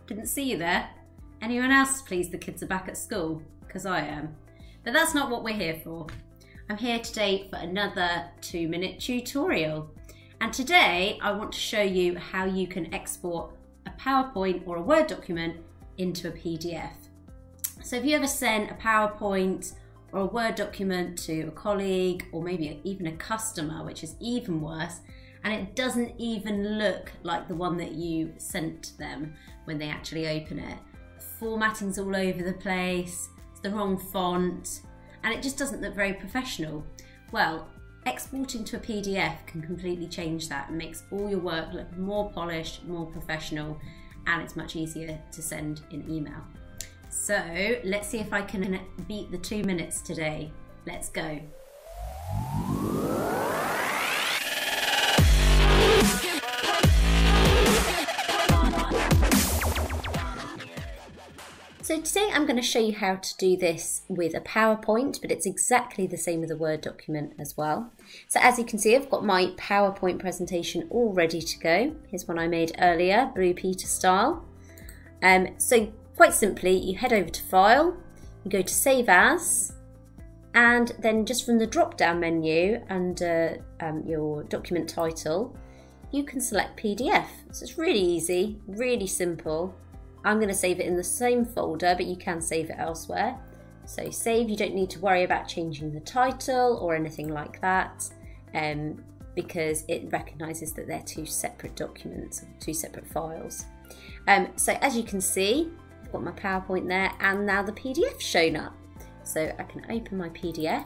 Didn't see you there. Anyone else pleased the kids are back at school? Because I am. But that's not what we're here for. I'm here today for another 2-minute tutorial. And today I want to show you how you can export a PowerPoint or a Word document into a PDF. So if you ever send a PowerPoint or a Word document to a colleague or maybe even a customer, which is even worse, and it doesn't even look like the one that you sent to them when they actually open it. The formatting's all over the place, it's the wrong font, and it just doesn't look very professional. Well, exporting to a PDF can completely change that and makes all your work look more polished, more professional, and it's much easier to send in email. So let's see if I can beat the 2 minutes today. Let's go. So today I'm going to show you how to do this with a PowerPoint, but it's exactly the same with a Word document as well. So as you can see, I've got my PowerPoint presentation all ready to go. Here's one I made earlier, Blue Peter style. So quite simply, you head over to File, you go to Save As, and then just from the drop-down menu under your document title, you can select PDF. So it's really easy, really simple. I'm going to save it in the same folder, but you can save it elsewhere. So save, you don't need to worry about changing the title or anything like that, because it recognises that they're two separate documents, two separate files. So as you can see, I've got my PowerPoint there, and now the PDF's shown up. So I can open my PDF,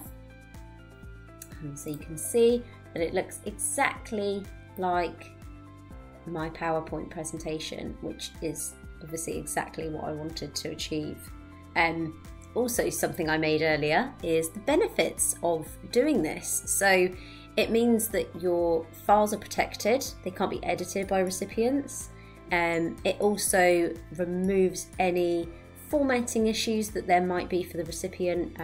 and so you can see that it looks exactly like my PowerPoint presentation, which is obviously exactly what I wanted to achieve. Also, something I made earlier is the benefits of doing this. So it means that your files are protected, they can't be edited by recipients. It also removes any formatting issues that there might be for the recipient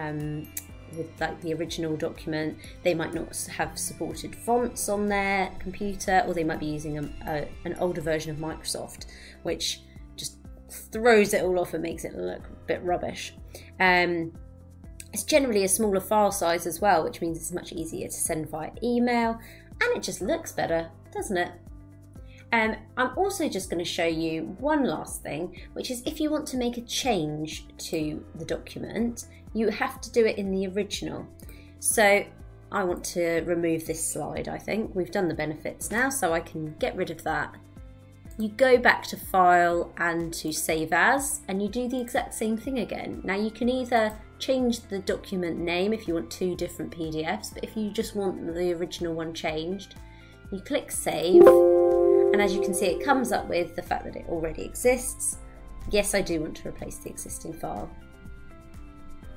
with like the original document. They might not have supported fonts on their computer, or they might be using an older version of Microsoft, which just throws it all off and makes it look a bit rubbish. It's generally a smaller file size as well, which means it's much easier to send via email, and it just looks better, doesn't it? I'm also just going to show you one last thing, which is if you want to make a change to the document, you have to do it in the original. So I want to remove this slide, I think. We've done the benefits now, so I can get rid of that. You go back to File and to Save As, and you do the exact same thing again. Now you can either change the document name if you want two different PDFs, but if you just want the original one changed, you click Save. And as you can see, it comes up with the fact that it already exists. Yes, I do want to replace the existing file.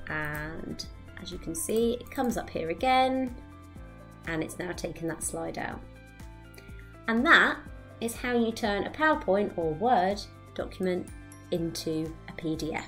And as you can see, it comes up here again, and it's now taken that slide out. And that is how you turn a PowerPoint or Word document into a PDF.